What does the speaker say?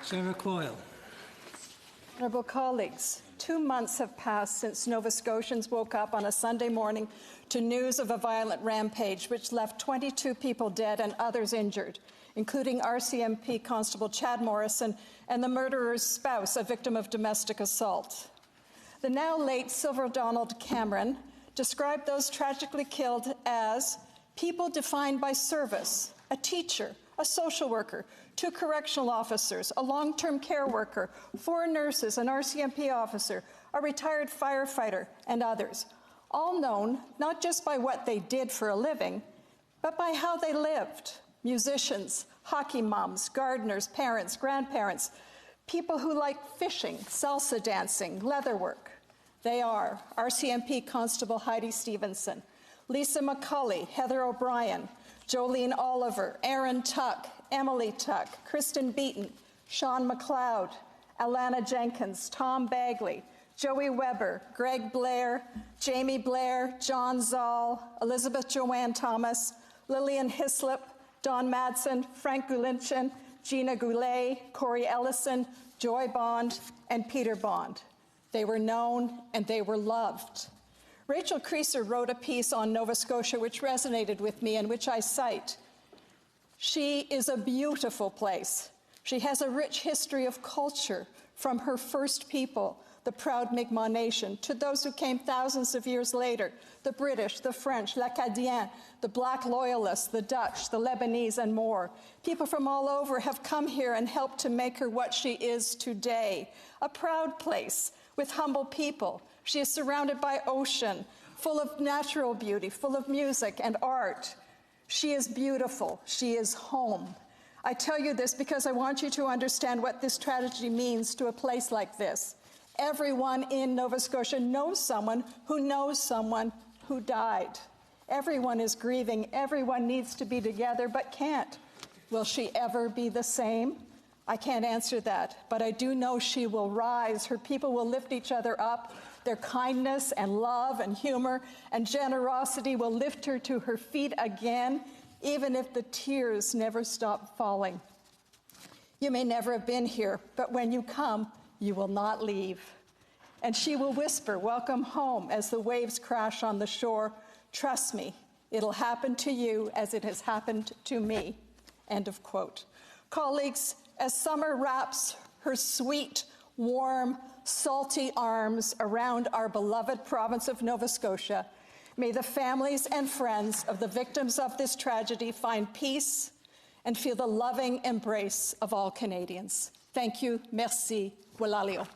Sarah Coyle. Honourable colleagues, 2 months have passed since Nova Scotians woke up on a Sunday morning to news of a violent rampage which left 22 people dead and others injured, including RCMP Constable Chad Morrison and the murderer's spouse, a victim of domestic assault. The now late Sylvia Donald Cameron described those tragically killed as people defined by service, a teacher, a social worker, 2 correctional officers, a long-term care worker, 4 nurses, an RCMP officer, a retired firefighter, and others, all known not just by what they did for a living, but by how they lived. Musicians, hockey moms, gardeners, parents, grandparents, people who like fishing, salsa dancing, leatherwork. They are RCMP Constable Heidi Stevenson, Lisa McCulley, Heather O'Brien, Jolene Oliver, Aaron Tuck, Emily Tuck, Kristen Beaton, Sean McLeod, Alana Jenkins, Tom Bagley, Joey Weber, Greg Blair, Jamie Blair, John Zoll, Elizabeth Joanne Thomas, Lillian Hislop, Don Madsen, Frank Gulinchin, Gina Goulet, Corey Ellison, Joy Bond, and Peter Bond. They were known and they were loved. Rachel Creaser wrote a piece on Nova Scotia which resonated with me and which I cite. She is a beautiful place. She has a rich history of culture from her first people, the proud Mi'kmaq Nation, to those who came thousands of years later, the British, the French, l'Acadien, the Black Loyalists, the Dutch, the Lebanese, and more. People from all over have come here and helped to make her what she is today, a proud place with humble people. She is surrounded by ocean, full of natural beauty, full of music and art. She is beautiful. She is home. I tell you this because I want you to understand what this tragedy means to a place like this. Everyone in Nova Scotia knows someone who died. Everyone is grieving. Everyone needs to be together, but can't. Will she ever be the same? I can't answer that, but I do know she will rise. Her people will lift each other up. Their kindness and love and humor and generosity will lift her to her feet again, even if the tears never stop falling. You may never have been here, but when you come, you will not leave. And she will whisper, "Welcome home," as the waves crash on the shore. Trust me, it'll happen to you as it has happened to me. End of quote. Colleagues, as summer wraps her sweet, warm, salty arms around our beloved province of Nova Scotia, may the families and friends of the victims of this tragedy find peace and feel the loving embrace of all Canadians. Thank you. Merci. Gulalio.